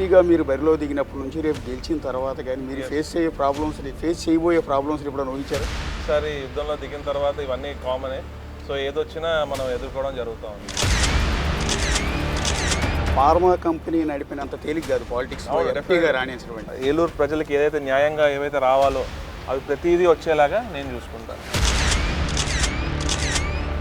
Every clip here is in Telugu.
ఎంపీగా మీరు బరిలో దిగినప్పటి నుంచి రేపు గెలిచిన తర్వాత కానీ మీరు ఫేస్ చేయబోయే ప్రాబ్లమ్స్ ఎప్పుడైనా ఊహించారా? ఒకసారి యుద్ధంలో దిగిన తర్వాత ఇవన్నీ కామనే. సో ఏదొచ్చినా మనం ఎదుర్కోవడం జరుగుతూ ఉంది. ఫార్మా కంపెనీ నడిపినంత తేలిక కాదు పాలిటిక్స్లో ఎంపీగా రాణించడం. ఏలూరు ప్రజలకు ఏదైతే న్యాయంగా ఏవైతే రావాలో అవి ప్రతిదీ వచ్చేలాగా నేను చూసుకుంటాను.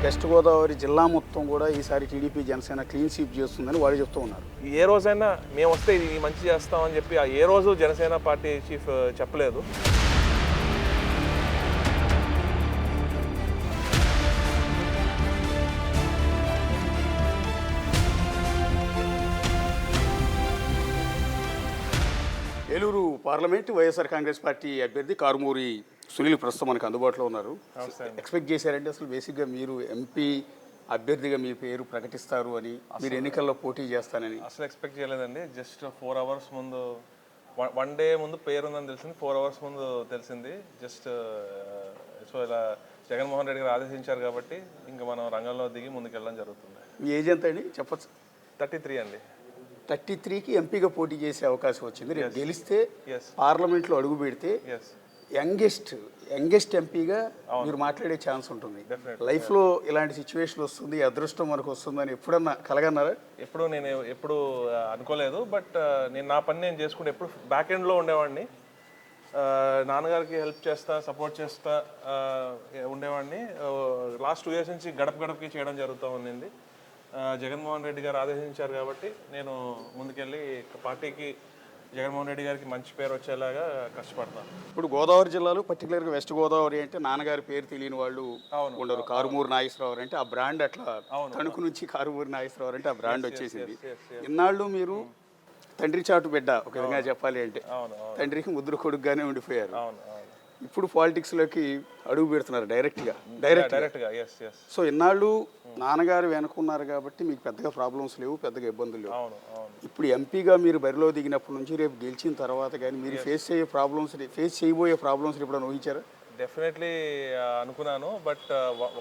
వెస్ట్ గోదావరి జిల్లా మొత్తం కూడా ఈసారి టీడీపీ జనసేన క్లీన్ స్వీప్ చేస్తుందని వాళ్ళు చెప్తూ ఉన్నారు. ఏ రోజైనా మేము వస్తే ఇది మంచి చేస్తామని చెప్పి ఏ రోజు జనసేన పార్టీ చీఫ్ చెప్పలేదు. ఏలూరు పార్లమెంట్ వైఎస్ఆర్ కాంగ్రెస్ పార్టీ అభ్యర్థి కారుమూరి సునీల్ ప్రస్తుతం మనకు అందుబాటులో ఉన్నారు. ఎక్స్పెక్ట్ చేశారంటే అసలు బేసిక్గా మీరు ఎంపీ అభ్యర్థిగా మీ పేరు ప్రకటిస్తారు అని, మీరు ఎన్నికల్లో పోటీ చేస్తానని అసలు ఎక్స్పెక్ట్ చేయలేదండి. జస్ట్ 4 hours ముందు, 1 day ముందు పేరు ఉందని తెలిసింది, 4 hours ముందు తెలిసింది. జస్ట్ సో ఇలా జగన్మోహన్ రెడ్డి గారు ఆదేశించారు కాబట్టి ఇంకా మనం రంగంలో దిగి ముందుకెళ్ళడం జరుగుతుంది. మీ ఏజ్ ఎంత అండి చెప్పచ్చు? 33 అండి. 33కి ఎంపీగా పోటీ చేసే అవకాశం వచ్చింది. రేపు గెలిస్తే పార్లమెంట్లో అడుగు పెడితే యంగెస్ట్ ఎంపీగా మీరు మాట్లాడే ఛాన్స్ ఉంటుంది. లైఫ్లో ఇలాంటి సిచ్యువేషన్ వస్తుంది, అదృష్టం మనకు వస్తుందని ఎప్పుడన్నా కలగన్నారా? నేను ఎప్పుడు అనుకోలేదు. బట్ నేను నా పని నేను చేసుకుంటే ఎప్పుడు బ్యాక్ ఎండ్లో ఉండేవాడిని. నాన్నగారికి హెల్ప్ చేస్తా, సపోర్ట్ చేస్తా ఉండేవాడిని. లాస్ట్ 2 years నుంచి గడపకి చేయడం జరుగుతూ ఉండింది. జగన్మోహన్ రెడ్డి గారు ఆదేశించారు కాబట్టి నేను ముందుకెళ్ళి పార్టీకి, జగన్మోహన్ రెడ్డి గారికి మంచి పేరు వచ్చేలాగా కష్టపడతాను. ఇప్పుడు గోదావరి జిల్లాలో పర్టికులర్గా వెస్ట్ గోదావరి అంటే నాన్నగారి పేరు తెలియని వాళ్ళు ఉండరు. కారుమూరి నాగేశ్వరరావు అంటే ఆ బ్రాండ్ అట్లా తణుకు నుంచి కారుమూరి నాగేశ్వరరావు అంటే ఆ బ్రాండ్ వచ్చేసింది. ఇన్నాళ్ళు మీరు తండ్రి చాటు బిడ్డ ఒక విధంగా చెప్పాలి అంటే, తండ్రికి ముద్ర కొడుకుగానే ఉండిపోయారు. ఇప్పుడు పాలిటిక్స్లోకి అడుగు పెడుతున్నారు డైరెక్ట్గా. సో ఇన్నాళ్ళు నాన్నగారు వెనుకున్నారు కాబట్టి మీకు పెద్దగా ప్రాబ్లమ్స్ లేవు, పెద్దగా ఇబ్బందులు లేవు. ఇప్పుడు ఎంపీగా మీరు బరిలో దిగినప్పటి నుంచి రేపు గెలిచిన తర్వాత కానీ మీరు ఫేస్ చేయబోయే ప్రాబ్లమ్స్ ఎప్పుడైనా ఊహించారా? డెఫినెట్లీ అనుకున్నాను. బట్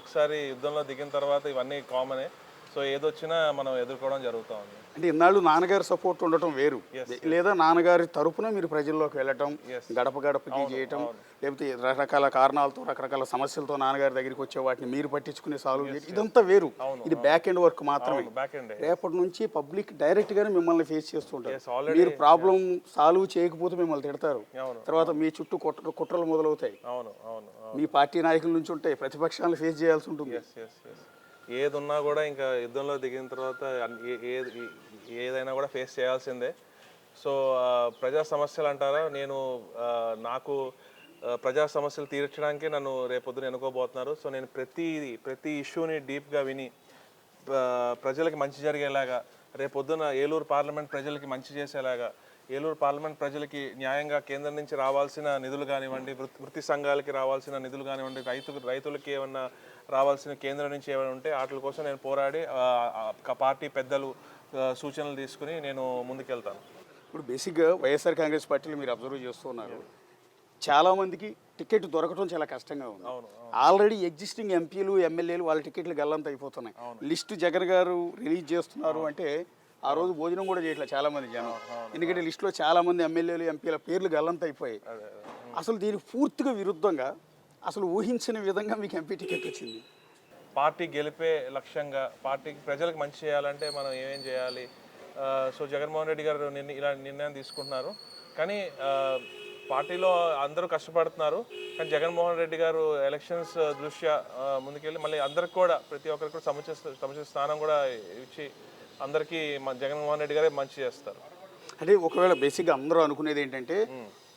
ఒకసారి యుద్ధంలో దిగిన తర్వాత ఇవన్నీ కామనే. సో ఏదొచ్చినా మనం ఎదుర్కోవడం జరుగుతూ ఉంది. అంటే ఇన్నాళ్ళు నాన్నగారి సపోర్ట్ ఉండటం వేరు, లేదా నాన్నగారి తరపున మీరు ప్రజల్లోకి వెళ్ళటం, గడపకి చేయటం, లేకపోతే రకరకాల కారణాలతో రకరకాల సమస్యలతో నాన్నగారి దగ్గరికి వచ్చే వాటిని మీరు పట్టించుకునే సాల్వ్ చేయడం, ఇదంతా వేరు. ఇది బ్యాక్ ఎండ్ వర్క్ మాత్రమే. రేపటి నుంచి పబ్లిక్ డైరెక్ట్ గానే మిమ్మల్ని ఫేస్ చేస్తుంటారు. మీరు ప్రాబ్లం సాల్వ్ చేయకపోతే మిమ్మల్ని తిడతారు, తర్వాత మీ చుట్టూ కుట్రలు మొదలవుతాయి, మీ పార్టీ నాయకుల నుంచి ఉంటాయి, ప్రతిపక్షాలను ఫేస్ చేయాల్సి ఉంటుంది. ఏది ఉన్నా కూడా ఇంకా యుద్ధంలో దిగిన తర్వాత ఏదైనా కూడా ఫేస్ చేయాల్సిందే. సో ప్రజా సమస్యలు అంటారా, నాకు ప్రజా సమస్యలు తీర్చడానికి నన్ను రేపొద్దున ఎన్నుకోబోతున్నారు. సో నేను ప్రతి ఇష్యూని డీప్గా విని ప్రజలకి మంచి జరిగేలాగా, రేపొద్దున ఏలూరు పార్లమెంట్ ప్రజలకి మంచి చేసేలాగా, ఏలూరు పార్లమెంట్ ప్రజలకి న్యాయంగా కేంద్రం నుంచి రావాల్సిన నిధులు కానివ్వండి, వృత్తి సంఘాలకి రావాల్సిన నిధులు కానివ్వండి, రైతులకి ఏమన్నా రావాల్సిన కేంద్రం నుంచి ఏమైనా ఉంటే వాటి కోసం నేను పోరాడి పార్టీ పెద్దలు సూచనలు తీసుకుని నేను ముందుకెళ్తాను. ఇప్పుడు బేసిక్గా వైఎస్ఆర్ కాంగ్రెస్ పార్టీలో మీరు అబ్జర్వ్ చేస్తున్నారు, చాలామందికి టికెట్ దొరకడం చాలా కష్టంగా ఉంది. ఆల్రెడీ ఎగ్జిస్టింగ్ ఎంపీలు ఎమ్మెల్యేలు వాళ్ళ టికెట్లు గల్లంత అయిపోతున్నాయి. లిస్టు జగన్ గారు రిలీజ్ చేస్తున్నారు అంటే ఆ రోజు భోజనం కూడా చేయట్లేదు చాలామంది జనం, ఎందుకంటే లిస్టులో చాలామంది ఎమ్మెల్యేలు ఎంపీల పేర్లు గల్లంత అయిపోయాయి. అసలు దీనికి పూర్తిగా విరుద్ధంగా, అసలు ఊహించని విధంగా మీకు ఎంపీ టికెట్ వచ్చింది. పార్టీ గెలిపే లక్ష్యంగా, పార్టీకి ప్రజలకు మంచి చేయాలంటే మనం ఏమేం చేయాలి. సో జగన్మోహన్ రెడ్డి గారు ఇలా నిర్ణయం తీసుకుంటున్నారు. కానీ పార్టీలో అందరూ కష్టపడుతున్నారు. కానీ జగన్మోహన్ రెడ్డి గారు ఎలక్షన్స్ దృష్ట్యా ముందుకెళ్ళి మళ్ళీ అందరికి కూడా, ప్రతి ఒక్కరికి కూడా సముచిత స్థానం కూడా ఇచ్చి అందరికీ జగన్మోహన్ రెడ్డి గారే మంచి చేస్తారు. అంటే ఒకవేళ బేసిక్గా అందరూ అనుకునేది ఏంటంటే,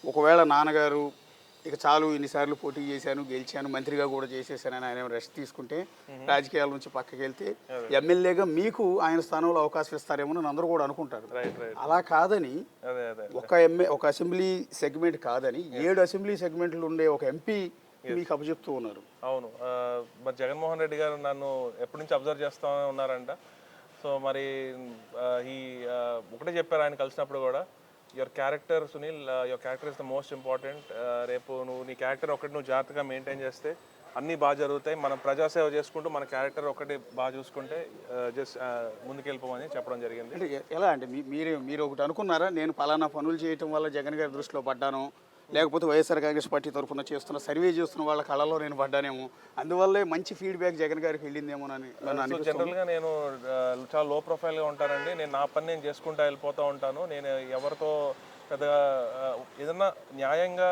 ఒకవేళ నాన్నగారు ఇక చాలు ఇన్నిసార్లు పోటీ చేశాను, గెలిచాను, మంత్రిగా కూడా చేసేసానని ఆయన రెస్ట్ తీసుకుంటే, రాజకీయాల నుంచి పక్కకి వెళ్తే ఎమ్మెల్యేగా మీకు ఆయన స్థానంలో అవకాశం ఇస్తారేమో అని అందరూ కూడా అనుకుంటారు. అలా కాదని, ఒక అసెంబ్లీ సెగ్మెంట్ కాదని 7 అసెంబ్లీ సెగ్మెంట్లు ఉండే ఒక ఎంపీ మీకు అప్పచెప్తూ ఉన్నారు. అవును, మరి జగన్మోహన్ రెడ్డి గారు నన్ను ఎప్పటి నుంచి అబ్జర్వ్ చేస్తూ ఉన్నారంట. సో మరి ఒకటే చెప్పారు ఆయన కలిసినప్పుడు కూడా, your character Sunil, your character is the most important. రేపు నీ క్యారెక్టర్ ఒకటి జాగ్రత్తగా మెయింటైన్ చేస్తే అన్నీ బాగా జరుగుతాయి. మనం ప్రజాసేవ చేసుకుంటూ మన క్యారెక్టర్ ఒకటి బాగా చూసుకుంటే జస్ట్ ముందుకెళ్ళిపోమని చెప్పడం జరిగింది. అంటే ఎలా అంటే మీరు ఒకటి అనుకున్నారా, నేను పలానా పనులు చేయటం వల్ల జగన్ గారి దృష్టిలో పడ్డాను, లేకపోతే వైఎస్ఆర్ కాంగ్రెస్ పార్టీ తరఫున చేస్తున్న సర్వే చేస్తున్న వాళ్ళ కళలో నేను పడ్డానేమో, అందువల్లే మంచి ఫీడ్బ్యాక్ జగన్ గారికి వెళ్ళిందేమోనని సో జనరల్గా నేను చాలా లో ప్రొఫైల్గా ఉంటానండి. నేను నా పని నేను చేసుకుంటూ వెళ్ళిపోతూ ఉంటాను. నేను ఎవరితో పెద్దగా ఏదన్నా న్యాయంగా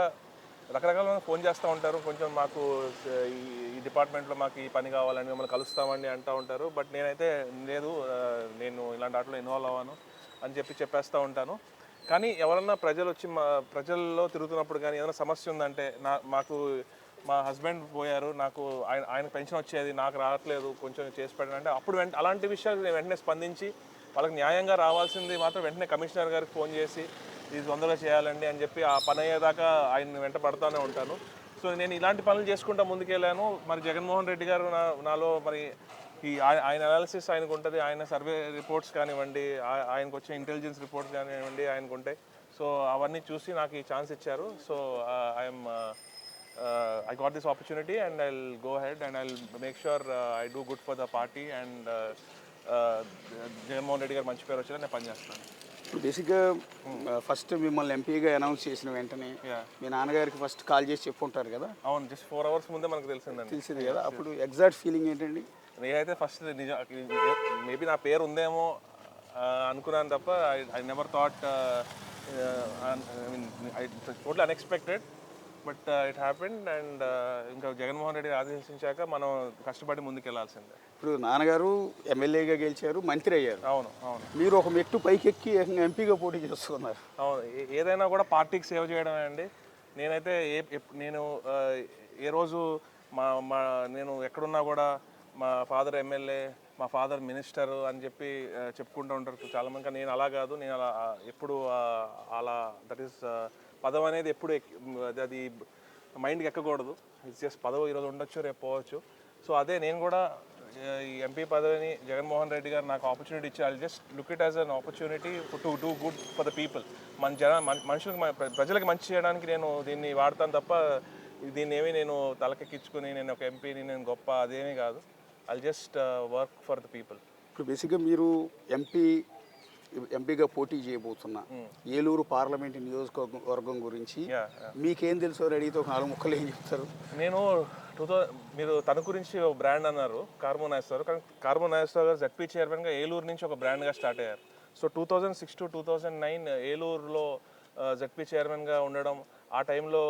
రకరకాల ఫోన్ చేస్తూ ఉంటారు, కొంచెం మాకు ఈ డిపార్ట్మెంట్లో మాకు ఈ పని కావాలని మిమ్మల్ని కలుస్తామని అంటూ ఉంటారు. బట్ నేనైతే లేదు, నేను ఇలాంటి వాటిలో ఇన్వాల్వ్ అవ్వను అని చెప్పేస్తూ ఉంటాను. కానీ ఎవరన్నా ప్రజలు వచ్చి ప్రజల్లో తిరుగుతున్నప్పుడు కానీ ఏదైనా సమస్య ఉందంటే మాకు మా హస్బెండ్ పోయారు, నాకు ఆయన పెన్షన్ వచ్చేది, నాకు రావట్లేదు, కొంచెం చేసి పెట్టండి అంటే అప్పుడు అలాంటి విషయాలు నేను వెంటనే స్పందించి వాళ్ళకి న్యాయంగా రావాల్సింది మాత్రం వెంటనే కమిషనర్ గారికి ఫోన్ చేసి ఇది తొందరగా చేయాలండి అని చెప్పి ఆ పని అయ్యేదాకా ఆయన వెంట పడుతూనే ఉంటాను. సో నేను ఇలాంటి పనులు చేసుకుంటూ ముందుకెళ్ళాను. మరి జగన్మోహన్ రెడ్డి గారు నాలో మరి ఆయన అనాలిసిస్ ఆయనకు ఉంటుంది, ఆయన సర్వే రిపోర్ట్స్ కానివ్వండి, ఆయనకు వచ్చే ఇంటెలిజెన్స్ రిపోర్ట్స్ కానివ్వండి ఆయనకు ఉంటాయి. సో అవన్నీ చూసి నాకు ఈ ఛాన్స్ ఇచ్చారు. So I got this opportunity and I'll go ahead and I'll make sure I do good for the party and Jaganmohan Reddy గారు మంచి పేరు వచ్చేలా నేను పనిచేస్తాను. బేసిక్గా ఫస్ట్ మిమ్మల్ని ఎంపీగా అనౌన్స్ చేసిన వెంటనే మీ నాన్నగారికి ఫస్ట్ కాల్ చేసి చెప్పుంటారు కదా? అవును, జస్ట్ 4 hours ముందే మనకు తెలిసింది కదా. అప్పుడు ఎగ్జాక్ట్ ఫీలింగ్ ఏంటండి? నేనైతే ఫస్ట్ నిజం మేబీ నా పేరు ఉందేమో అనుకున్నాను తప్ప I never thought, I mean total unexpected, but it happened. And ఇంకా జగన్మోహన్ రెడ్డి ఆదేశించాక మనం కష్టపడి ముందుకు వెళ్ళాల్సిందే. ఇప్పుడు నాన్నగారు ఎమ్మెల్యేగా గెలిచారు, మంత్రి అయ్యారు. అవును అవును. మీరు ఒక మెట్టు పైకెక్కి ఎంపీగా పోటీ చేస్తున్నారు. అవును, ఏదైనా కూడా పార్టీకి సేవ చేయడమే అండి. నేనైతే నేను ఏ రోజు నేను ఎక్కడున్నా కూడా మా ఫాదర్ ఎమ్మెల్యే, మా ఫాదర్ మినిస్టర్ అని చెప్పి చెప్పుకుంటూ ఉంటారు చాలామంది. కానీ నేను అలా కాదు. నేను అలా ఎప్పుడు అలా దట్ ఈస్ పదవి అనేది ఎప్పుడు అది మైండ్కి ఎక్కకూడదు. ఇట్స్ జస్ట్ పదవి ఈరోజు ఉండొచ్చు, రేపు పోవచ్చు. సో అదే నేను కూడా ఈ ఎంపీ పదవిని జగన్మోహన్ రెడ్డి గారు నాకు ఆపర్చునిటీ ఇచ్చి I just look it as an opportunity to do good for the people. మనుషులకు ప్రజలకు మంచి చేయడానికి నేను దీన్ని వాడతాను తప్ప దీన్ని ఏమీ నేను తలకెక్కించుకుని నేను ఒక ఎంపీని, నేను గొప్ప అదేమీ కాదు. I just work for the people. ఇప్పుడు బేసిక్గా మీరు ఎంపీగా పోటీ చేయబోతున్న ఏలూరు పార్లమెంట్ నియోజకవర్గం గురించి మీకేం తెలుసో అడిగితే ఒక 4 ముక్కలు ఏం చెప్తారు? నేను మీరు తన గురించి ఒక బ్రాండ్ అన్నారు, కార్బన్ నాగేశ్వరరావు. కానీ కార్బన్ నాగేశ్వరరావు గారు జడ్పీ చైర్మన్గా ఏలూరు నుంచి ఒక బ్రాండ్గా స్టార్ట్ అయ్యారు. సో 2006 to 2009 ఏలూరులో జడ్పీ చైర్మన్గా ఉండడం, ఆ టైంలో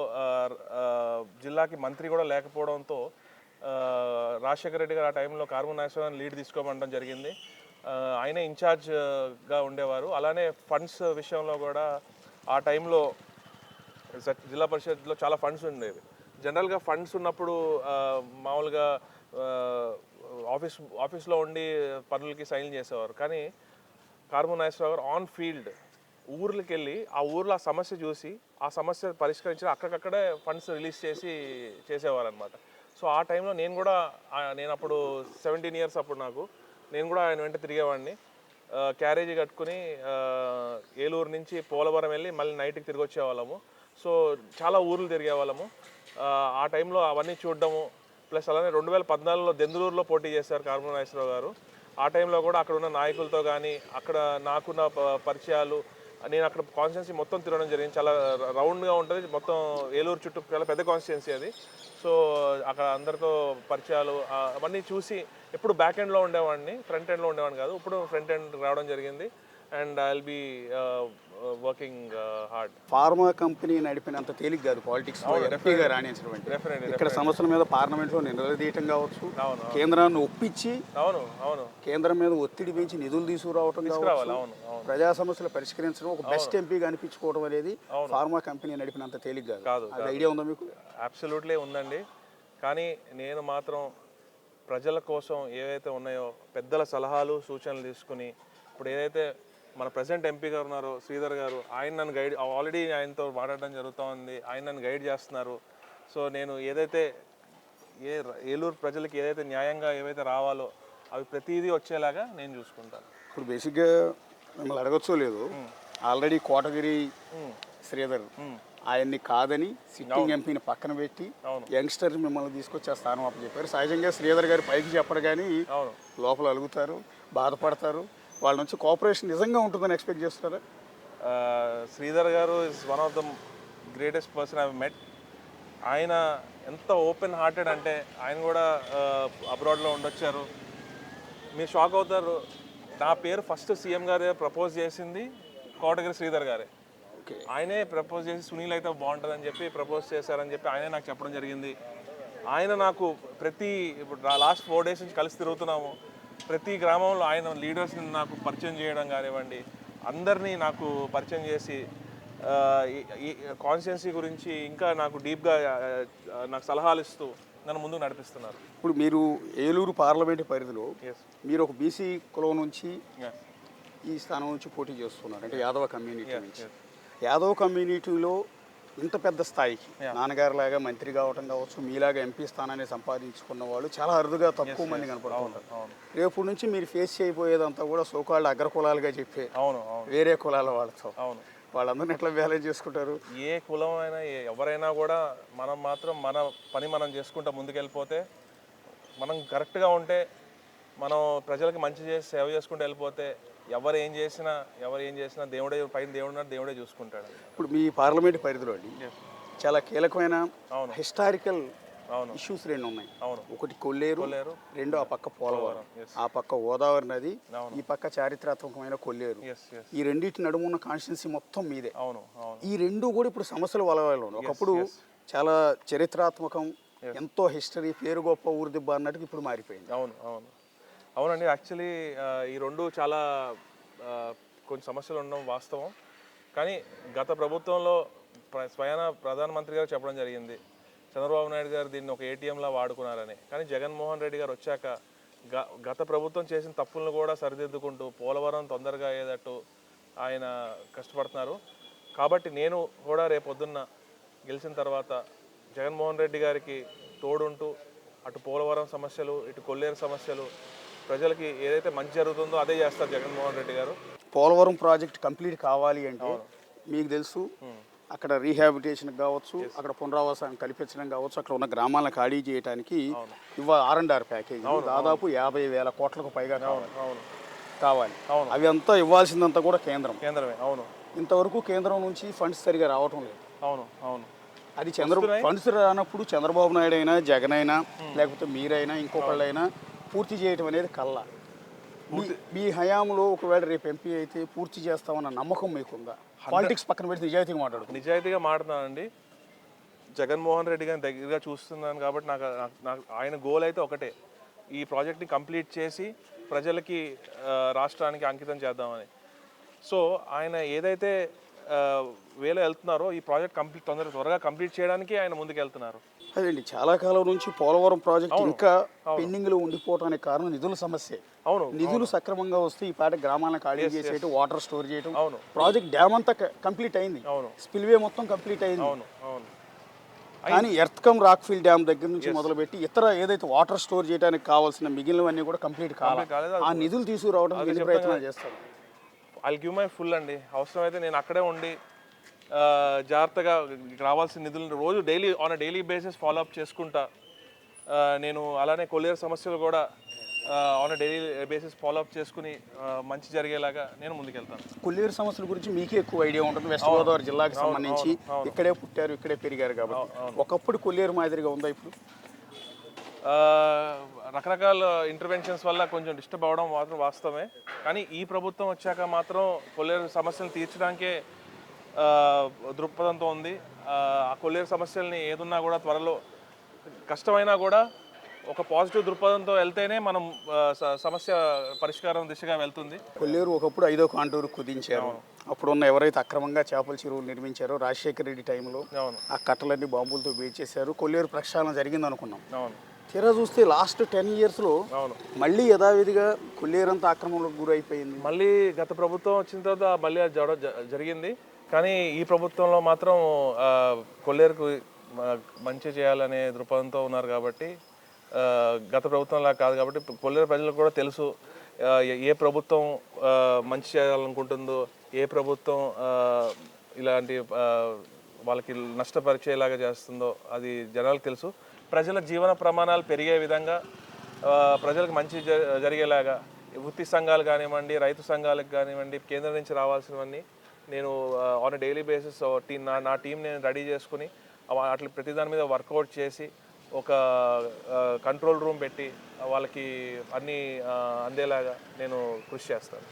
జిల్లాకి మంత్రి కూడా లేకపోవడంతో రాజశేఖర రెడ్డి గారు ఆ టైంలో కార్బన్ నాగేశ్వరరావు లీడ్ తీసుకోమనడం జరిగింది. ఆయన ఇన్ఛార్జ్గా ఉండేవారు. అలానే ఫండ్స్ విషయంలో కూడా ఆ టైంలో జిల్లా పరిషత్లో చాలా ఫండ్స్ ఉండేవి. జనరల్గా ఫండ్స్ ఉన్నప్పుడు మామూలుగా ఆఫీస్లో ఉండి పనులకి సైన్ చేసేవారు. కానీ కార్బన్ నాగేశ్వరరావు గారు ఆన్ ఫీల్డ్ ఊర్లకి వెళ్ళి ఆ ఊర్లో ఆ సమస్య చూసి ఆ సమస్య పరిష్కరించి అక్కడికక్కడే ఫండ్స్ రిలీజ్ చేసేవారు అనమాట. సో ఆ టైంలో నేను అప్పుడు 17 years అప్పుడు నేను కూడా ఆయన వెంట తిరిగేవాడిని. క్యారేజీ కట్టుకుని ఏలూరు నుంచి పోలవరం వెళ్ళి మళ్ళీ నైట్కి తిరిగి వచ్చేవాళ్ళము. సో చాలా ఊర్లు తిరిగేవాళ్ళము. ఆ టైంలో అవన్నీ చూడడము, ప్లస్ అలానే 2014లో దెందులూరులో పోటీ చేశారు కార్బన్ నాగేశ్వరరావు గారు. ఆ టైంలో కూడా అక్కడ ఉన్న నాయకులతో కానీ అక్కడ నాకున్న పరిచయాలు, నేను అక్కడ కాన్స్టిట్యున్సీ మొత్తం తిరగడం జరిగింది. చాలా రౌండ్గా ఉంటుంది మొత్తం ఏలూరు చుట్టూ, చాలా పెద్ద కాన్స్టిట్యున్సీ అది. సో అక్కడ అందరితో పరిచయాలు అవన్నీ చూసి ఎప్పుడు బ్యాక్ ఎండ్లో ఉండేవాడిని, ఫ్రంట్ ఎండ్లో ఉండేవాడిని కాదు. ఇప్పుడు ఫ్రంట్ ఎండ్ రావడం జరిగింది. And I will be working hard. Pharma company నడిపినంత తేలిక కాదు పాలిటిక్స్ ఎంపీగా రాణించడం అంటే. ఇక్కడ సమస్యల మీద పార్లమెంట్లో నిలదీయటం కావచ్చు, కేంద్రాన్ని ఒప్పించి కేంద్రం మీద ఒత్తిడి పెంచి నిధులు తీసుకురావటం కావచ్చు, ప్రజా సమస్యలు పరిష్కరించడం, ఒక బెస్ట్ ఎంపీగా అనిపించుకోవడం అనేది ఫార్మా కంపెనీ నడిపినంత తేలిక కాదు. అది ఐడియా ఉందా మీకు? అబ్సల్యూట్లీ ఉందండి. కానీ నేను మాత్రం ప్రజల కోసం ఏవైతే ఉన్నాయో పెద్దల సలహాలు సూచనలు తీసుకుని, ఇప్పుడు ఏదైతే మన ప్రెసిడెంట్ ఎంపీ గారు ఉన్నారో శ్రీధర్ గారు, ఆయన నన్ను గైడ్, ఆల్రెడీ ఆయనతో మాట్లాడడం జరుగుతూ ఉంది, ఆయన నన్ను గైడ్ చేస్తున్నారు. సో నేను ఏదైతే ఏలూరు ప్రజలకి ఏదైతే న్యాయంగా ఏవైతే రావాలో అవి ప్రతిదీ వచ్చేలాగా నేను చూసుకుంటాను. ఇప్పుడు బేసిక్గా మిమ్మల్ని అడగచ్చో లేదు, ఆల్రెడీ కోటగిరి శ్రీధర్ ఆయన్ని కాదని సిట్టింగ్ ఎంపీని పక్కన పెట్టి యంగ్స్టర్ మిమ్మల్ని తీసుకొచ్చి ఆ స్థానం అప్పచెప్పారు. సహజంగా శ్రీధర్ గారు పైకి చెప్పరు కానీ లోపల అలుగుతారు, బాధపడతారు. వాళ్ళ నుంచి కోఆపరేషన్ నిజంగా ఉంటుందని ఎక్స్పెక్ట్ చేస్తారా? శ్రీధర్ గారు is one of the greatest person I met. ఆయన ఎంత ఓపెన్ హార్టెడ్ అంటే ఆయన కూడా అబ్రాడ్లో ఉండొచ్చారు. మీరు షాక్ అవుతారు. నా పేరు ఫస్ట్ సీఎం గారే ప్రపోజ్ చేసింది కోటగిరి శ్రీధర్ గారే. ఆయనే ప్రపోజ్ చేసి సునీల్ అయితే బాగుంటుందని చెప్పి ప్రపోజ్ చేశారని చెప్పి ఆయనే నాకు చెప్పడం జరిగింది. ఆయన నాకు ఇప్పుడు లాస్ట్ 4 days నుంచి కలిసి తిరుగుతున్నాము. ప్రతి గ్రామంలో ఆయన లీడర్స్ని నాకు పరిచయం చేయడం కానివ్వండి, అందరినీ నాకు పరిచయం చేసి ఈ కాన్స్టిట్యున్సీ గురించి ఇంకా నాకు డీప్గా నాకు సలహాలు ఇస్తూ నన్ను ముందుకు నడిపిస్తున్నారు. ఇప్పుడు మీరు ఏలూరు పార్లమెంటు పరిధిలో మీరు ఒక బీసీ కులం నుంచి ఈ స్థానం నుంచి పోటీ చేస్తున్నారు, అంటే యాదవ కమ్యూనిటీ నుంచి. యాదవ కమ్యూనిటీలో ఇంత పెద్ద స్థాయికి నాన్నగారిలాగా మంత్రి కావటం కావచ్చు, మీలాగా ఎంపీ స్థానాన్ని సంపాదించుకున్న వాళ్ళు చాలా అరుదుగా తక్కువ మంది కనపడుతుంటారు. రేపు నుంచి మీరు ఫేస్ చేయబోయేదంతా కూడా సోకాళ్ళు అగ్రకులాలుగా చెప్పే వేరే కులాల వాళ్ళతో వాళ్ళందరినీ ఎట్లా బ్యాలెన్స్ చేసుకుంటారు? ఏ కులం అయినా ఎవరైనా కూడా మనం మాత్రం మన పని మనం చేసుకుంటా ముందుకెళ్ళిపోతే, మనం కరెక్ట్గా ఉంటే, మనం ప్రజలకు మంచి చేసి సేవ చేసుకుంటూ వెళ్ళిపోతే ఎవరు ఏం చేసినా దేవుడే పైన దేవుడే చూసుకుంటాడు. ఇప్పుడు మీ పార్లమెంట్ పరిధిలో చాలా కీలకమైన హిస్టారికల్ ఇష్యూస్ 2 ఉన్నాయి. ఒకటి కొల్లేరు, రెండు ఆ పక్క పోలవరం, ఆ పక్క గోదావరి నది, ఈ పక్క చారిత్రాత్మకమైన కొల్లేరు. ఈ రెండింటి నడుమున్న కాన్స్టిట్యున్సీ మొత్తం మీదే. ఈ రెండు కూడా ఇప్పుడు సమస్యల వలవలో ఒకప్పుడు చాలా చరిత్రాత్మకం, ఎంతో హిస్టరీ, పేరు గొప్ప ఊరిదిబ్బ అన్నట్టుగా ఇప్పుడు మారిపోయింది. అవునండి. యాక్చువల్లీ ఈ రెండు చాలా కొన్ని సమస్యలు ఉండడం వాస్తవం. కానీ గత ప్రభుత్వంలో స్వయాన ప్రధానమంత్రి గారు చెప్పడం జరిగింది, చంద్రబాబు నాయుడు గారు దీన్ని ఒక ఏటీఎంలా వాడుకున్నారని. కానీ జగన్మోహన్ రెడ్డి గారు వచ్చాక గత ప్రభుత్వం చేసిన తప్పులను కూడా సరిదిద్దుకుంటూ పోలవరం తొందరగా అయ్యేటట్టు ఆయన కష్టపడుతున్నారు. కాబట్టి నేను కూడా రేపొద్దున్న గెలిచిన తర్వాత జగన్మోహన్ రెడ్డి గారికి తోడుంటూ అటు పోలవరం సమస్యలు, ఇటు కొల్లేరు సమస్యలు, ప్రజలకి ఏదైతే మంచి జరుగుతుందో అదే చేస్తారు జగన్మోహన్ రెడ్డి గారు. పోలవరం ప్రాజెక్ట్ కంప్లీట్ కావాలి అంటే మీకు తెలుసు, అక్కడ రీహాబిటేషన్ కావచ్చు, అక్కడ పునరావాసాన్ని కల్పించడం కావచ్చు, అక్కడ ఉన్న గ్రామాలను ఖాళీ చేయడానికి R&R ప్యాకేజ్ దాదాపు 50,000 కోట్లకు పైగా కావాలి. అవి అంతా ఇవ్వాల్సిందంతా కూడా కేంద్రమే. ఇంతవరకు కేంద్రం నుంచి ఫండ్స్ సరిగా రావటం లేదు. అది ఫండ్స్ రానప్పుడు చంద్రబాబు నాయుడు అయినా, జగన్ అయినా, లేకపోతే మీరైనా, ఇంకొకళ్ళైనా పూర్తి చేయటం అనేది కల్లా. మీ హయాంలో ఒకవేళ రేపు ఎంపీ అయితే పూర్తి చేస్తామన్న నమ్మకం మీకుందా? పాలిటిక్స్ పక్కన పెట్టి నిజాయితీగా మాట్లాడుతున్నానండి. జగన్మోహన్ రెడ్డి గారిని దగ్గరగా చూస్తున్నాను కాబట్టి నాకు ఆయన గోల్ అయితే ఒకటే, ఈ ప్రాజెక్ట్ని కంప్లీట్ చేసి ప్రజలకి రాష్ట్రానికి అంకితం చేద్దామని. సో ఆయన ఏదైతే వేలో వెళ్తున్నారో ఈ ప్రాజెక్ట్ త్వరగా కంప్లీట్ చేయడానికి ఆయన ముందుకు వెళ్తున్నారు. అదండి, చాలా కాలం నుంచి పోలవరం ప్రాజెక్ట్ ఇంకా పెండింగ్ లో ఉండిపోవడానికి కారణం నిధుల సమస్య. నిధులు సక్రమంగా వస్తే ఈ పాట గ్రామాలను ఖాళీ చేసేయటం, వాటర్ స్టోర్ చేయటం, ప్రాజెక్ట్ డ్యామ్ అంతా కంప్లీట్ అయింది, స్పిల్వే మొత్తం కంప్లీట్ అయింది. కానీ ఎర్త్కమ్ రాక్ఫిల్ డ్యామ్ దగ్గర నుంచి మొదలుపెట్టి ఇతర ఏదైతే వాటర్ స్టోర్ చేయడానికి కావాల్సిన మిగిలినవన్నీ కూడా కంప్లీట్ కాలేదు. ఆ నిధులు తీసుకురావడం ప్రయత్నాలు చేస్తారు. ఐ గివ్ మై ఫుల్ అండి. అవసరమైతే నేను అక్కడే ఉండి జాగ్రత్తగా రావాల్సిన నిధులను రోజు ఆన్ డైలీ బేసిస్ ఫాలోఅప్ చేసుకుంటా. నేను అలానే కొల్లేరు సమస్యలు కూడా ఆన్ డైలీ బేసిస్ ఫాలోఅప్ చేసుకుని మంచి జరిగేలాగా నేను ముందుకెళ్తాను. కొల్లేరు సమస్యల గురించి మీకే ఎక్కువ ఐడియా ఉంటుంది. వెస్ట్ గోదావరి జిల్లాకి సంబంధించి ఇక్కడే పుట్టారు, ఇక్కడే పెరిగారు కాబట్టి. ఒకప్పుడు కొల్లేరు మాదిరిగా ఉందా ఇప్పుడు? రకరకాల ఇంటర్వెన్షన్స్ వల్ల కొంచెం డిస్టర్బ్ అవ్వడం మాత్రం వాస్తవమే. కానీ ఈ ప్రభుత్వం వచ్చాక మాత్రం కొల్లేరు సమస్యలు తీర్చడానికే దృక్పథంతో ఉంది. ఆ కొల్లేరు సమస్యల్ని ఏదున్నా కూడా త్వరలో కష్టమైనా కూడా ఒక పాజిటివ్ దృక్పథంతో వెళ్తేనే మనం సమస్య పరిష్కారం దిశగా వెళ్తుంది. కొల్లేరు ఒకప్పుడు 5వ కాంటూరు కుదించారు. అప్పుడున్న ఎవరైతే అక్రమంగా చేపల చెరువులు నిర్మించారో రాజశేఖర రెడ్డి టైంలో ఆ కట్టలన్నీ బాంబులతో వేచేశారు. కొల్లేరు ప్రక్షాళన జరిగింది అనుకున్నాం. తీరా చూస్తే లాస్ట్ 10 yearsలో మళ్ళీ యథావిధిగా కొల్లేరంతా ఆక్రమణకు గురైపోయింది. మళ్ళీ గత ప్రభుత్వం వచ్చిన తర్వాత మళ్ళీ జరిగింది. కానీ ఈ ప్రభుత్వంలో మాత్రం కొల్లేరుకు మంచి చేయాలనే దృక్పథంతో ఉన్నారు కాబట్టి, గత ప్రభుత్వంలా కాదు కాబట్టి కొల్లేరు ప్రజలకు కూడా తెలుసు ఏ ప్రభుత్వం మంచి చేయాలనుకుంటుందో, ఏ ప్రభుత్వం ఇలాంటి వాళ్ళకి నష్టపరిచేలాగా చేస్తుందో అది జనాలకు తెలుసు. ప్రజల జీవన ప్రమాణాలు పెరిగే విధంగా ప్రజలకు మంచి జరిగేలాగా వృత్తి సంఘాలు కానివ్వండి, రైతు సంఘాలకు కానివ్వండి, కేంద్రం నుంచి రావాల్సినవన్నీ నేను ఆన్ డైలీ బేసిస్ నా టీం నేను రెడీ చేసుకుని అట్లా ప్రతి దాని మీద వర్కౌట్ చేసి ఒక కంట్రోల్ రూమ్ పెట్టి వాళ్ళకి అన్నీ అందేలాగా నేను కృషి చేస్తాను.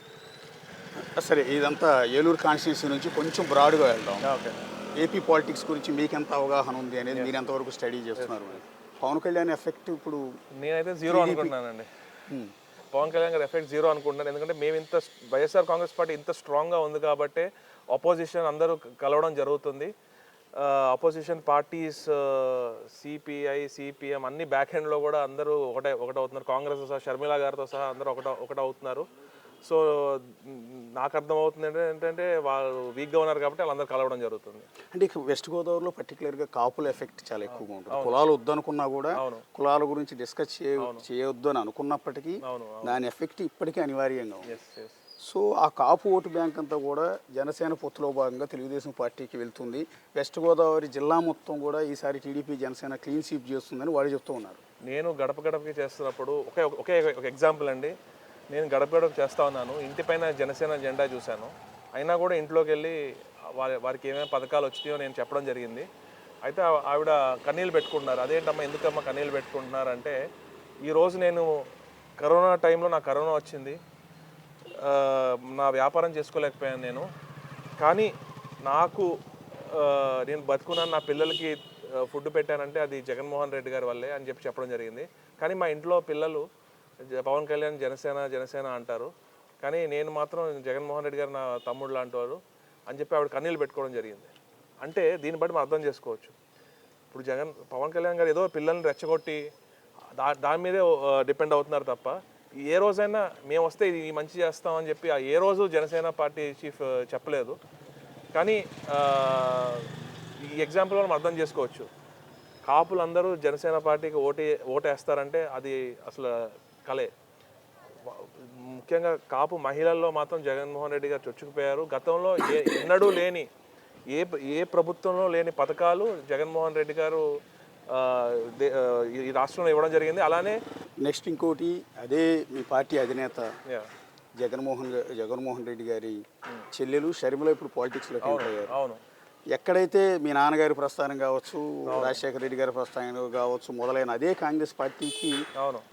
సరే, ఇదంతా ఏలూరు కాన్స్టిట్యూన్సీ నుంచి కొంచెం బ్రాడ్గా వెళ్దాం. ఓకే. ఏపీ పాలిటిక్స్ గురించి మీకు ఎంత అవగాహన ఉంది అనేది మీరు ఎంతవరకు స్టడీ చేస్తున్నారు? పవన్ కళ్యాణ్ ఎఫెక్ట్ ఇప్పుడు నేనైతే జీరో అనుకుంటున్నానండి. పవన్ కళ్యాణ్ గారి ఎఫెక్ట్ జీరో అనుకుంటున్నాను. ఎందుకంటే మేము వైఎస్ఆర్ కాంగ్రెస్ పార్టీ ఇంత స్ట్రాంగ్గా ఉంది కాబట్టి ఆపోజిషన్ అందరూ కలవడం జరుగుతుంది. అపోజిషన్ పార్టీస్ సిపిఐ, సిపిఎం అన్ని బ్యాక్ హ్యాండ్లో కూడా అందరూ ఒకటవుతున్నారు. కాంగ్రెస్ సహా షర్మిలా గారితో సహా అందరూ ఒకటవుతున్నారు. సో నాకు అర్థమవుతుంది ఏంటంటే వాళ్ళు వీక్గా ఉన్నారు కాబట్టి వాళ్ళందరూ కలవడం జరుగుతుంది. అంటే వెస్ట్ గోదావరిలో పర్టికులర్గా కాపుల ఎఫెక్ట్ చాలా ఎక్కువగా ఉంటుంది. కులాలు వద్దనుకున్నా కూడా కులాల గురించి డిస్కస్ చేయొద్దు అని అనుకున్నప్పటికీ దాని ఎఫెక్ట్ ఇప్పటికీ అనివార్యంగా ఉంది. సో ఆ కాపు ఓటు బ్యాంక్ అంతా కూడా జనసేన పొత్తులో భాగంగా తెలుగుదేశం పార్టీకి వెళ్తుంది. వెస్ట్ గోదావరి జిల్లా మొత్తం కూడా ఈసారి టీడీపీ జనసేన క్లీన్ స్వీప్ చేస్తుందని వాళ్ళు చెప్తూ ఉన్నారు. నేను గడపకి చేస్తున్నప్పుడు ఒక ఎగ్జాంపుల్ అండి. నేను గడప చేస్తూ ఉన్నాను, ఇంటిపైన జనసేన జెండా చూశాను. అయినా కూడా ఇంట్లోకి వెళ్ళి వారికి ఏమేమి పథకాలు వచ్చినాయో నేను చెప్పడం జరిగింది. అయితే ఆవిడ కన్నీళ్ళు పెట్టుకుంటున్నారు. అదేంటమ్మా ఎందుకమ్మా కన్నీళ్ళు పెట్టుకుంటున్నారంటే, ఈరోజు నేను కరోనా టైంలో నాకు కరోనా వచ్చింది, నా వ్యాపారం చేసుకోలేకపోయాను నేను. కానీ నేను బతుకున్నాను, నా పిల్లలకి ఫుడ్ పెట్టానంటే అది జగన్మోహన్ రెడ్డి గారి వల్లే అని చెప్పడం జరిగింది. కానీ మా ఇంట్లో పిల్లలు పవన్ కళ్యాణ్ జనసేన అంటారు, కానీ నేను మాత్రం జగన్మోహన్ రెడ్డి గారు నా తమ్ముడు లాంటివారు అని చెప్పి ఆవిడ కన్నీళ్ళు పెట్టుకోవడం జరిగింది. అంటే దీన్ని బట్టి మనం అర్థం చేసుకోవచ్చు. ఇప్పుడు పవన్ కళ్యాణ్ గారు ఏదో పిల్లల్ని రెచ్చగొట్టి దాని మీదే డిపెండ్ అవుతున్నారు తప్ప ఏ రోజైనా మేము వస్తే ఇది మంచి చేస్తామని చెప్పి ఏ రోజు జనసేన పార్టీ చీఫ్ చెప్పలేదు. కానీ ఈ ఎగ్జాంపుల్ మనం అర్థం చేసుకోవచ్చు. కాపులందరూ జనసేన పార్టీకి ఓటేస్తారంటే అది అసలు కలే. ముఖ్యంగా కాపు మహిళల్లో మాత్రం జగన్మోహన్ రెడ్డి గారు చొచ్చుకుపోయారు. గతంలో ఎన్నడూ లేని ఏ ప్రభుత్వంలో లేని పథకాలు జగన్మోహన్ రెడ్డి గారు ఈ రాష్ట్రంలో ఇవ్వడం జరిగింది. అలానే నెక్స్ట్ ఇంకోటి, అదే మీ పార్టీ అధినేత జగన్మోహన్ రెడ్డి గారి చెల్లెలు షర్మిల ఇప్పుడు పాలిటిక్స్లోకి వెళ్ళిపోయారు. అవును. ఎక్కడైతే మీ నాన్నగారి ప్రస్థానం కావచ్చు, రాజశేఖర రెడ్డి గారి ప్రస్థానం కావచ్చు మొదలైన అదే కాంగ్రెస్ పార్టీకి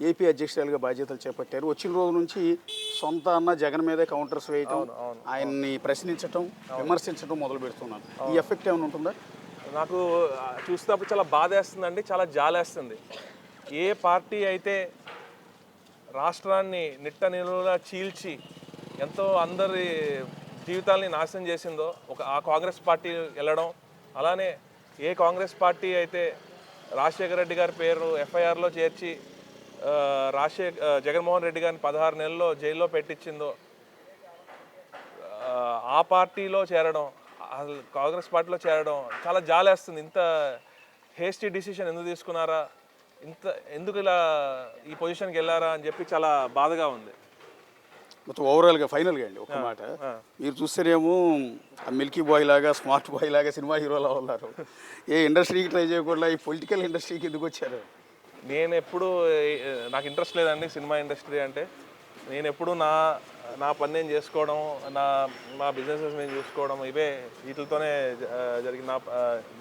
ఏపీ అధ్యక్షురాలుగా బాధ్యతలు చేపట్టారు. వచ్చిన రోజు నుంచి సొంత అన్న జగన్ మీదే కౌంటర్స్ వేయటం, ఆయన్ని ప్రశ్నించటం, విమర్శించడం మొదలు పెడుతున్నారు. ఈ ఎఫెక్ట్ ఏమైనా ఉంటుందా? నాకు చూసినప్పుడు చాలా బాధ వేస్తుందండి, చాలా జాలేస్తుంది. ఏ పార్టీ అయితే రాష్ట్రాన్ని నిట్ట నిలువులా చీల్చి ఎంతో అందరి జీవితాలని నాశనం చేసిందో ఆ కాంగ్రెస్ పార్టీ వెళ్ళడం, అలానే ఏ కాంగ్రెస్ పార్టీ అయితే రాజశేఖర రెడ్డి గారి పేరు ఎఫ్ఐఆర్లో చేర్చి జగన్మోహన్ రెడ్డి గారిని 16 నెలల్లో జైల్లో పెట్టించిందో ఆ పార్టీలో చేరడం, కాంగ్రెస్ పార్టీలో చేరడం చాలా జాలేస్తుంది. ఇంత హేస్టీ డిసిషన్ ఎందుకు తీసుకున్నారా, ఎందుకు ఇలా ఈ పొజిషన్కి వెళ్ళారా అని చెప్పి చాలా బాధగా ఉంది. మొత్తం ఓవరాల్గా ఫైనల్గా అండి ఒక మాట, మీరు చూస్తేనేమో మిల్కీ బాయ్ లాగా, స్మార్ట్ బాయ్ లాగా సినిమా హీరోలా ఉన్నారు. ఏ ఇండస్ట్రీకి ట్రై చేయకుండా ఈ పొలిటికల్ ఇండస్ట్రీకి ఎందుకు వచ్చారు? నేను ఎప్పుడు నాకు ఇంట్రెస్ట్ లేదండి సినిమా ఇండస్ట్రీ అంటే. నేను ఎప్పుడు నా పని నేను చేసుకోవడం, మా బిజినెసెస్ నేను చూసుకోవడం, వీటితోనే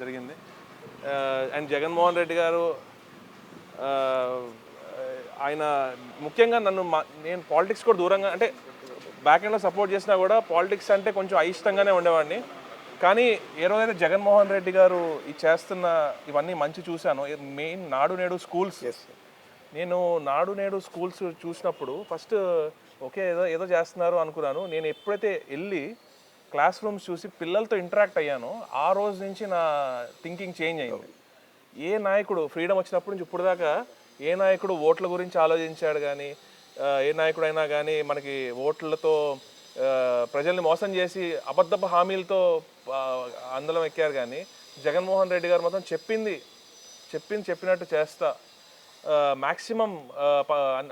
జరిగింది. అండ్ జగన్మోహన్ రెడ్డి గారు ఆయన ముఖ్యంగా నేను పాలిటిక్స్ కూడా దూరంగా, అంటే బ్యాక్ ఎండ్లో సపోర్ట్ చేసినా కూడా పాలిటిక్స్ అంటే కొంచెం అయిష్టంగానే ఉండేవాడిని. కానీ ఏ రోజైతే జగన్మోహన్ రెడ్డి గారు చేస్తున్న ఇవన్నీ మంచి చూశాను, మెయిన్ నాడు నేడు స్కూల్స్. నేను నాడు నేడు స్కూల్స్ చూసినప్పుడు ఫస్ట్ ఏదో చేస్తున్నారు అనుకున్నాను. నేను ఎప్పుడైతే వెళ్ళి క్లాస్ రూమ్స్ చూసి పిల్లలతో ఇంటరాక్ట్ అయ్యానో ఆ రోజు నుంచి నా థింకింగ్ చేంజ్ అయింది. ఏ నాయకుడు ఫ్రీడమ్ వచ్చినప్పటి నుంచి ఇప్పుడు దాకా ఏ నాయకుడు ఓట్ల గురించి ఆలోచించాడు కానీ, ఏ నాయకుడైనా కానీ మనకి ఓట్లతో ప్రజల్ని మోసం చేసి అబద్ధపు హామీలతో అందలం ఎక్కారు. కానీ జగన్మోహన్ రెడ్డి గారు మాత్రం చెప్పినట్టు చేస్తా మ్యాక్సిమం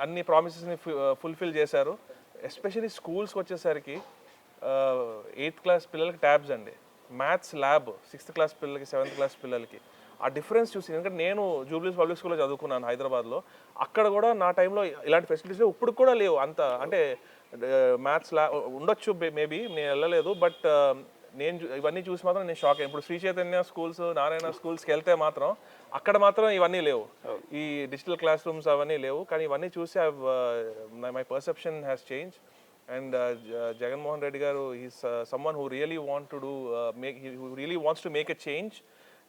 అన్ని ప్రామిసెస్ని ఫుల్ఫిల్ చేశారు. ఎస్పెషలీ స్కూల్స్కి వచ్చేసరికి 8th క్లాస్ పిల్లలకి ట్యాబ్స్ అండి. మ్యాథ్స్ ల్యాబ్ 6th క్లాస్ పిల్లలకి 7th క్లాస్ పిల్లలకి ఆ డిఫరెన్స్ చూసి, ఎందుకంటే నేను జూబ్లీస్ పబ్లిక్ స్కూల్లో చదువుకున్నాను హైదరాబాద్లో. అక్కడ కూడా నా టైంలో ఇలాంటి ఫెసిలిటీస్ ఇప్పుడు కూడా లేవు అంత. అంటే మ్యాథ్స్ ల్యాబ్ ఉండొచ్చు మేబీ, నేను వెళ్ళలేదు. బట్ నేను ఇవన్నీ చూసి మాత్రం నేను షాక్ అయ్యాను. ఇప్పుడు శ్రీ చైతన్య స్కూల్స్, నారాయణ స్కూల్స్కి వెళ్తే మాత్రం అక్కడ మాత్రం ఇవన్నీ లేవు, ఈ డిజిటల్ క్లాస్ రూమ్స్ అవన్నీ లేవు. కానీ ఇవన్నీ చూసి my perception has change. And Jaganmohan Reddy garu is someone who really want to do who really wants to make a change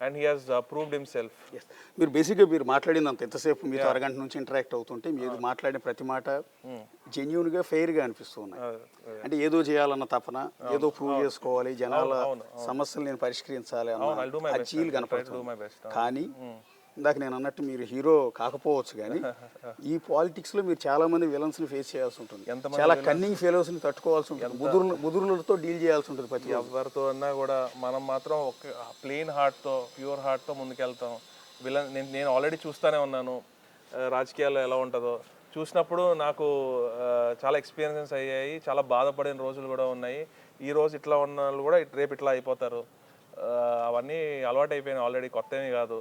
and he has proved himself. మీరు బేసిక్గా మీరు మాట్లాడినంత ఎంతసేపు మీతో అరగంట నుంచి ఇంటరాక్ట్ అవుతుంటే మీరు మాట్లాడిన ప్రతి మాట జెన్యూన్గా ఫెయిర్గా అనిపిస్తూ ఉన్నాయి. అంటే ఏదో చేయాలన్న తపన, ఏదో ప్రూవ్ చేసుకోవాలి, జనాల సమస్యలు నేను పరిష్కరించాలి అన్న అచీల్ కనపడుతుంది. కానీ ఇందాక నేను అన్నట్టు మీరు హీరో కాకపోవచ్చు, కానీ ఈ పాలిటిక్స్లో మీరు చాలా మంది విలన్స్ని ఫేస్ చేయాల్సి ఉంటుంది, చాలా కన్నింగ్ ఫెలోస్ని తట్టుకోవాల్సి ఉంటుంది, ముదురులతో డీల్ చేయాల్సి ఉంటుంది. ప్రతి ఎవరితో అన్నా కూడా మనం మాత్రం ఒక ప్లెయిన్ హార్ట్తో, ప్యూర్ హార్ట్తో ముందుకెళ్తాం. నేను ఆల్రెడీ చూస్తూనే ఉన్నాను రాజకీయాల్లో ఎలా ఉంటుందో. చూసినప్పుడు నాకు చాలా ఎక్స్పీరియన్సెస్ అయ్యాయి, చాలా బాధపడిన రోజులు కూడా ఉన్నాయి. ఈ రోజు ఇట్లా ఉన్న వాళ్ళు కూడా రేపు ఇట్లా అయిపోతారు. అవన్నీ అలవాటు అయిపోయినాయి ఆల్రెడీ, కొత్తవి కాదు.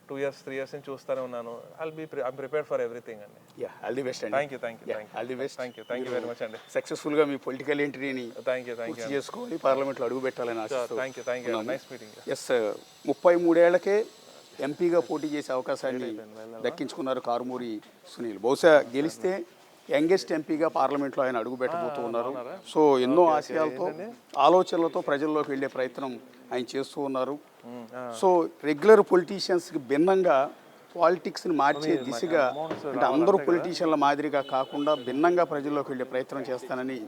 2 years 3 years నుంచి చూస్తూనే ఉన్నాను. ఐమ్ ప్రిపేర్డ్ ఫర్ ఎవ్రీథింగ్ అండి. ఆల్ ది బెస్ట్ అండి. Thank you all the best. Thank you very much అండి. సక్సెస్ఫుల్గా మీ పొలిటికల్ ఎంట్రీని థ్యాంక్ యూ చేసుకోవాలి, పార్లమెంట్లో అడుగు పెట్టాలని ఆశిస్తూ. Thank you nice meeting. Yes, 33 ఏళ్లకే ఎంపీగా పోటీ చేసే అవకాశాన్ని దక్కించుకున్నారు కారుమూరి సునీల్. బహుశా గెలిస్తే యంగెస్ట్ ఎంపీగా పార్లమెంట్లో ఆయన అడుగు పెట్టబోతూ ఉన్నారు. సో ఎన్నో ఆశయాలతో, ఆలోచనలతో ప్రజల్లోకి వెళ్ళే ప్రయత్నం ఆయన చేస్తూ ఉన్నారు. సో రెగ్యులర్ పొలిటీషియన్స్కి భిన్నంగా పాలిటిక్స్ని మార్చే దిశగా, అంటే అందరూ పొలిటీషియన్ల మాదిరిగా కాకుండా భిన్నంగా ప్రజల్లోకి వెళ్ళే ప్రయత్నం చేస్తానని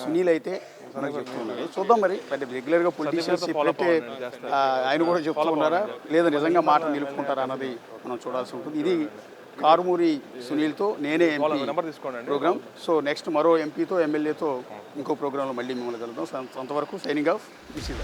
సునీల్ అయితే మనకు చెప్తున్నారు. చూద్దాం మరి రెగ్యులర్గా పొలిటీషియన్స్ చెప్పినట్టే ఆయన కూడా చెప్తూ ఉన్నారా లేదా నిజంగా మాట నిలుపుకుంటారా అన్నది మనం చూడాల్సి ఉంటుంది. ఇది కారుమూరి సునీల్తో నేనే ఎంపీ ప్రోగ్రామ్. సో నెక్స్ట్ మరో ఎంపీతో, ఎమ్మెల్యేతో ఇంకో ప్రోగ్రాంలో మళ్ళీ మిమ్మల్ని కలుద్దాం. అంతవరకు సైనింగ్ ఆఫ్. This is